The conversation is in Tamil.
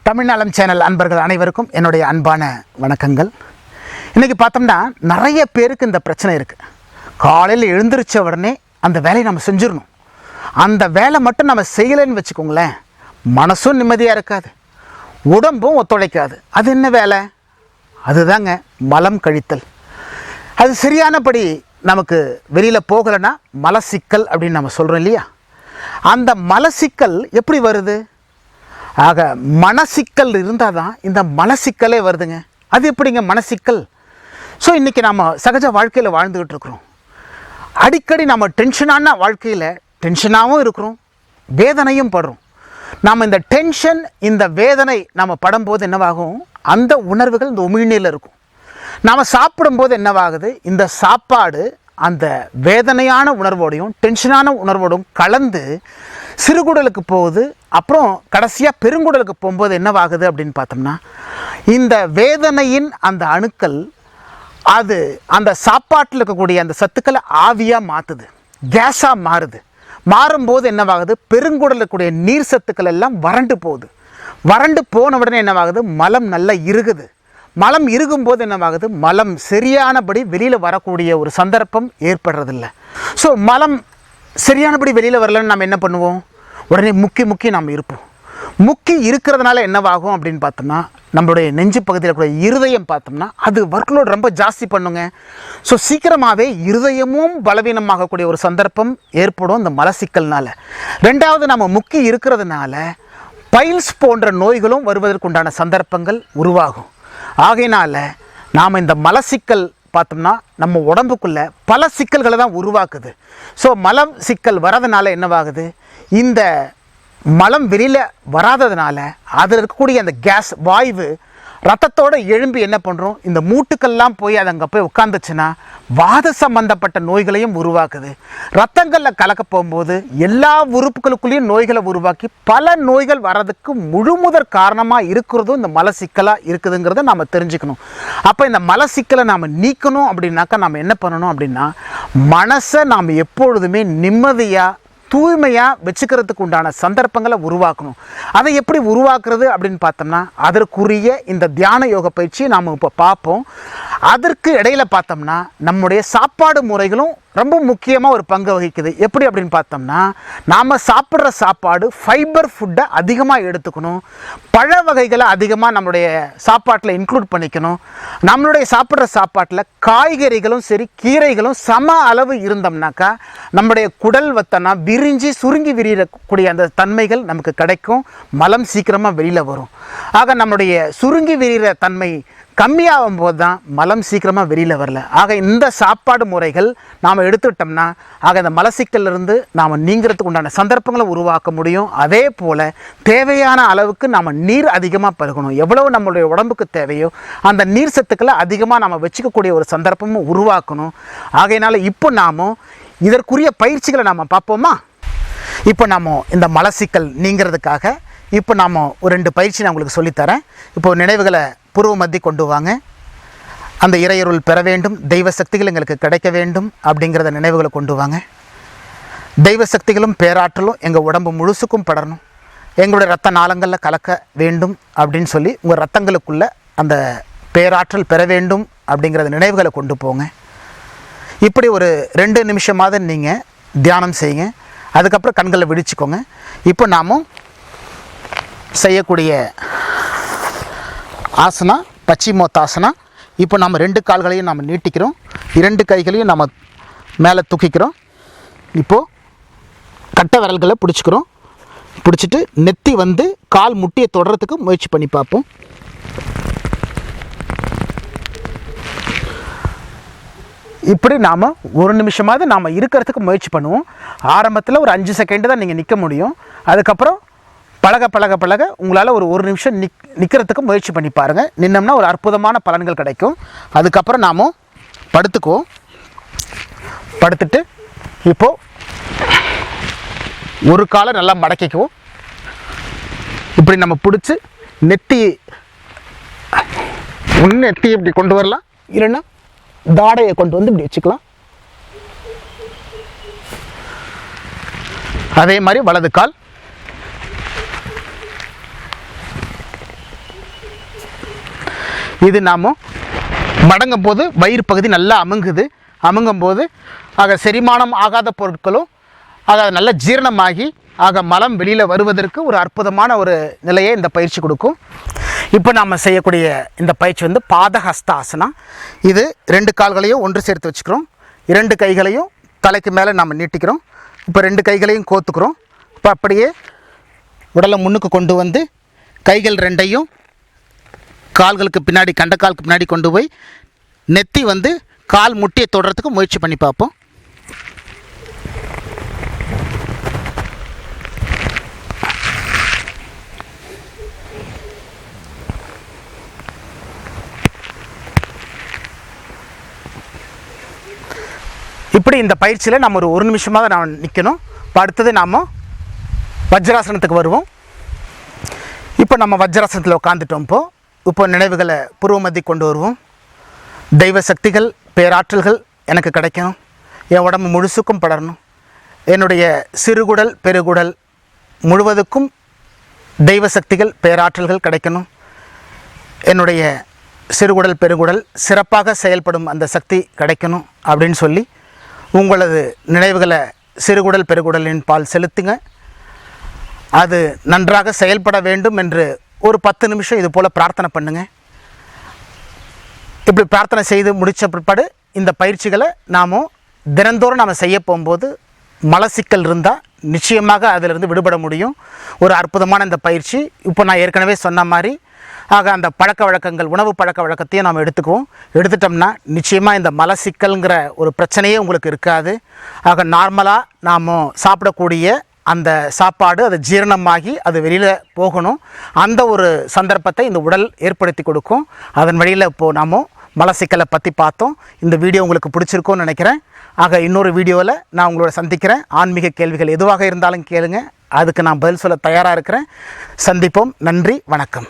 தமிழ் நலம் சேனல் அன்பர்கள் அனைவருக்கும் என்னுடைய அன்பான வணக்கங்கள். இன்றைக்கி பார்த்தோம்னா நிறைய பேருக்கு இந்த பிரச்சனை இருக்குது. காலையில் எழுந்திரிச்ச உடனே அந்த வேலையை நம்ம செஞ்சிடணும். அந்த வேலை மட்டும் நம்ம செய்யலைன்னு வச்சுக்கோங்களேன், மனசும் நிம்மதியாக இருக்காது, உடம்பும் ஒத்துழைக்காது. அது என்ன வேலை? அதுதாங்க மலம் கழித்தல். அது சரியானபடி நமக்கு வெளியில் போகலைன்னா மலச்சிக்கல் அப்படின்னு நம்ம சொல்கிறோம் இல்லையா? அந்த மலச்சிக்கல் எப்படி வருது? ஆக மனசிக்கல் இருந்தால் தான் இந்த மலச்சிக்கலே வருதுங்க. அது எப்படிங்க மனசிக்கல்? ஸோ இன்றைக்கி நாம் சகஜ வாழ்க்கையில் வாழ்ந்துக்கிட்டு இருக்கிறோம். அடிக்கடி நம்ம டென்ஷனான வாழ்க்கையில் டென்ஷனாகவும் இருக்கிறோம், வேதனையும் படுறோம். நாம் இந்த டென்ஷன் இந்த வேதனை நம்ம படும்போது என்னவாகும்? அந்த உணர்வுகள் இந்த உமிழ்நீரில் இருக்கும். நாம் சாப்பிடும்போது என்னவாகுது? இந்த சாப்பாடு அந்த வேதனையான உணர்வோடையும் டென்ஷனான உணர்வோடும் கலந்து சிறுகுடலுக்கு போகுது. அப்புறம் கடைசியாக பெருங்குடலுக்கு போகும்போது என்னவாகுது அப்படின்னு பார்த்தோம்னா, இந்த வேதனையின் அந்த அணுக்கள் அது அந்த சாப்பாட்டில் இருக்கக்கூடிய அந்த சத்துக்களை ஆவியாக மாற்றுது, கேஸாக மாறுது. மாறும்போது என்னவாகுது? பெருங்குடலுக்குடைய நீர் சத்துக்கள் எல்லாம் வறண்டு போகுது. வறண்டு போன உடனே என்னவாகுது? மலம் நல்லா இறுகுது. மலம் இருக்கும்போது என்னவாகுது? மலம் சரியானபடி வெளியில் வரக்கூடிய ஒரு சந்தர்ப்பம் ஏற்படுறதில்ல. ஸோ மலம் சரியானபடி வெளியில் வரலன்னு நம்ம என்ன பண்ணுவோம்? உடனே முக்கி நாம் இருப்போம். முக்கி இருக்கிறதுனால என்னவாகும் அப்படின்னு பார்த்தோம்னா, நம்மளுடைய நெஞ்சு பகுதியில் கூட இருதயம் பார்த்தோம்னா அது ஒர்க்லோட் ரொம்ப ஜாஸ்தி பண்ணுங்க. ஸோ சீக்கிரமாகவே இருதயமும் பலவீனமாகக்கூடிய ஒரு சந்தர்ப்பம் ஏற்படும் இந்த மலச்சிக்கல்னால. ரெண்டாவது, நம்ம முக்கி இருக்கிறதுனால பைல்ஸ் போன்ற நோய்களும் வருவதற்குண்டான சந்தர்ப்பங்கள் உருவாகும். ஆகையினால நாம் இந்த மலச்சிக்கல் பார்த்தோம்னா நம்ம உடம்புக்குள்ளே பல சிக்கல்களை தான் உருவாக்குது. ஸோ மலம் சிக்கல் வரதுனால என்னவாகுது? இந்த மலம் வெளியில் வராததுனால அதில் இருக்கக்கூடிய அந்த கேஸ் வாய்வு ரத்தத்தோடு எழும்பி என்ன பண்ணுறோம்? இந்த மூட்டுக்கள்லாம் போய் அது அங்கே போய் உட்காந்துச்சுன்னா வாத சம்பந்தப்பட்ட நோய்களையும் உருவாக்குது. ரத்தங்களில் கலக்க போகும்போது எல்லா உறுப்புகளுக்குள்ளேயும் நோய்களை உருவாக்கி பல நோய்கள் வர்றதுக்கு முழுமுதற் காரணமாக இருக்கிறதும் இந்த மலச்சிக்கலாக இருக்குதுங்கிறத நாம் தெரிஞ்சுக்கணும். அப்போ இந்த மலச்சிக்கலை நாம் நீக்கணும் அப்படின்னாக்கா நாம் என்ன பண்ணணும் அப்படின்னா, மனசை நாம் எப்பொழுதுமே நிம்மதியாக தூய்மையாக வச்சுக்கிறதுக்கு உண்டான சந்தர்ப்பங்களை உருவாக்கணும். அதை எப்படி உருவாக்குறது அப்படின்னு பார்த்தோம்னா, அதற்குரிய இந்த தியான யோக பயிற்சியை நாம் இப்போ பார்ப்போம். அதற்கு இடையில் பார்த்தோம்னா நம்முடைய சாப்பாடு முறைகளும் ரொம்ப முக்கியமாக ஒரு பங்கு வகிக்குது. எப்படி அப்படின்னு பார்த்தோம்னா, நாம் சாப்பிட்ற சாப்பாடு ஃபைபர் ஃபுட்டை அதிகமாக எடுத்துக்கணும், பழ வகைகளை அதிகமாக நம்மளுடைய சாப்பாட்டில் இன்க்ளூட் பண்ணிக்கணும். நம்மளுடைய சாப்பிட்ற சாப்பாட்டில் காய்கறிகளும் சரி கீரைகளும் சம அளவு இருந்தோம்னாக்கா நம்முடைய குடல் வத்தனா விரிஞ்சி சுருங்கி விரியக்கூடிய அந்த தன்மைகள் நமக்கு கிடைக்கும். மலம் சீக்கிரமாக வெளியில் வரும். ஆக நம்முடைய சுருங்கி விரிகிற தன்மை கம்மியாகும் போது தான் மலம் சீக்கிரமாக வெளியில் வரல. ஆக இந்த சாப்பாடு முறைகள் நாம் எடுத்துக்கிட்டோம்னா ஆக இந்த மலச்சிக்கலிருந்து நாம் நீங்கிறதுக்கு உண்டான சந்தர்ப்பங்களை உருவாக்க முடியும். அதே போல் தேவையான அளவுக்கு நாம் நீர் அதிகமாக பருகணும். எவ்வளவு நம்மளுடைய உடம்புக்கு தேவையோ அந்த நீர் சத்துக்களை அதிகமாக நாம் வச்சுக்கக்கூடிய ஒரு சந்தர்ப்பமும் உருவாக்கணும். ஆகையினால இப்போ நாம் இதற்குரிய பயிற்சிகளை நாம் பார்ப்போமா? இப்போ நாம் இந்த மலச்சிக்கல் நீங்கிறதுக்காக இப்போ நாம் ஒரு 2 பயிற்சி நான் உங்களுக்கு சொல்லித்தரேன். இப்போது நினைவுகளை பூர்வ மத்தி கொண்டு வாங்க. அந்த இறையருள் பெற வேண்டும், தெய்வ சக்திகள் எங்களுக்கு கிடைக்க வேண்டும் அப்படிங்கிறத நினைவுகளை கொண்டு வாங்க. தெய்வ சக்திகளும் பேராற்றலும் எங்கள் உடம்பு முழுசுக்கும் படரணும், எங்களுடைய ரத்த நாளங்களில் கலக்க வேண்டும் அப்படின்னு சொல்லி உங்கள் ரத்தங்களுக்குள்ளே அந்த பேராற்றல் பெற வேண்டும் அப்படிங்கிறத நினைவுகளை கொண்டு போங்க. இப்படி ஒரு 2 நிமிஷமாவது நீங்கள் தியானம் செய்யுங்க. அதுக்கப்புறம் கண்களை விழிச்சிக்கோங்க. இப்போ நாமும் செய்யக்கூடிய ஆசனா பச்சிமோத்தாசனா. இப்போ நம்ம 2 கால்களையும் நம்ம நீட்டிக்கிறோம், 2 கைகளையும் நம்ம மேலே தூக்கிக்கிறோம். இப்போது கட்டை விரல்களை பிடிச்சிக்கிறோம். பிடிச்சிட்டு நெத்தி வந்து கால் முட்டியை தொடுறதுக்கு முயற்சி பண்ணி பார்ப்போம். இப்படி நாம் 1 நிமிஷமாவது நாம் இருக்கிறதுக்கு முயற்சி பண்ணுவோம். ஆரம்பத்தில் ஒரு 5 செகண்டு தான் நீங்கள் நிற்க முடியும். அதுக்கப்புறம் பழக பழக பழக உங்களால் ஒரு 1 நிமிஷம் நிற்கிறதுக்கு முயற்சி பண்ணி பாருங்கள். நின்னோம்னா ஒரு அற்புதமான பலன்கள் கிடைக்கும். அதுக்கப்புறம் நாம் படுத்துக்குவோம். படுத்துட்டு இப்போது ஒரு காலை நல்லா மடக்கிக்குவோம். இப்படி நம்ம பிடிச்சி நெத்தி இப்படி கொண்டு வரலாம், இல்லைன்னா தாடையை கொண்டு வந்து இப்படி வச்சுக்கலாம். அதே மாதிரி வலது கால் இது நாம் மடங்கும் போது வயிறு பகுதி நல்லா அமுங்குது. அமுங்கும்போது ஆக செரிமானம் ஆகாத பொருட்களும் ஆக நல்ல ஜீரணமாகி ஆக மலம் வெளியில் வருவதற்கு ஒரு அற்புதமான ஒரு நிலையை இந்த பயிற்சி கொடுக்கும். இப்போ நாம் செய்யக்கூடிய இந்த பயிற்சி வந்து பாதஹஸ்தாசனா. இது 2 கால்களையும் ஒன்று சேர்த்து வச்சுக்கிறோம். 2 கைகளையும் தலைக்கு மேலே நம்ம நீட்டிக்கிறோம். இப்போ 2 கைகளையும் கோத்துக்கிறோம். இப்போ அப்படியே உடலை முன்னுக்கு கொண்டு வந்து கைகள் 2ஐயும் கால்களுக்கு பின்னாடி கண்டக்காலுக்கு பின்னாடி கொண்டு போய் நெத்தி வந்து கால் முட்டியை தொடுறதுக்கு முயற்சி பண்ணி பார்ப்போம். இப்படி இந்த பயிற்சியில் நம்ம ஒரு நிமிஷமாக நாம் நிற்கணும். இப்போ அடுத்தது நாம் வஜ்ராசனத்துக்கு வருவோம். இப்போ நம்ம வஜ்ராசனத்தில் உட்காந்துட்டோம். இப்போ நினைவுகளை புருவமத்தி கொண்டு வருவோம். தெய்வ சக்திகள் பேராற்றல்கள் எனக்கு கிடைக்கணும். என் உடம்பு முழுசுக்கும் படரணும். என்னுடைய சிறுகுடல் பெருகுடல் முழுவதுக்கும் தெய்வ சக்திகள் பேராற்றல்கள் கிடைக்கணும். என்னுடைய சிறுகுடல் பெருகுடல் சிறப்பாக செயல்படும் அந்த சக்தி கிடைக்கணும் அப்படின்னு சொல்லி உங்களது நினைவுகளை சிறுகுடல் பெருகுடலின் பால் செலுத்துங்க. அது நன்றாக செயல்பட வேண்டும் என்று ஒரு 10 நிமிஷம் இது போல் பிரார்த்தனை பண்ணுங்கள். இப்படி பிரார்த்தனை செய்து முடித்த பிற்பாடு இந்த பயிற்சிகளை நாம் தினந்தோறும் நாம் செய்ய போகும்போது மலச்சிக்கல் இருந்தால் நிச்சயமாக அதிலிருந்து விடுபட முடியும். ஒரு அற்புதமான இந்த பயிற்சி. இப்போ நான் ஏற்கனவே சொன்ன மாதிரி ஆக அந்த பழக்க வழக்கங்கள் உணவு பழக்க வழக்கத்தையும் நாம் எடுத்துக்குவோம். எடுத்துட்டோம்னா நிச்சயமாக இந்த மலச்சிக்கல்ங்கிற ஒரு பிரச்சனையே உங்களுக்கு இருக்காது. ஆக நார்மலாக நாம் சாப்பிடக்கூடிய அந்த சாப்பாடு அது ஜீரணமாகி அது வெளியில் போகணும். அந்த ஒரு சந்தர்ப்பத்தை இந்த உடல் ஏற்படுத்தி கொடுக்கும். அதன் வழியில் இப்போது நாம் மலச்சிக்கலை பற்றி பார்த்தோம். இந்த வீடியோ உங்களுக்கு பிடிச்சிருக்கும்னு நினைக்கிறேன். ஆக இன்னொரு வீடியோவில் நான் உங்களோட சந்திக்கிறேன். ஆன்மீக கேள்விகள் எதுவாக இருந்தாலும் கேளுங்க, அதுக்கு நான் பதில் சொல்ல தயாராக இருக்கிறேன். சந்திப்போம். நன்றி, வணக்கம்.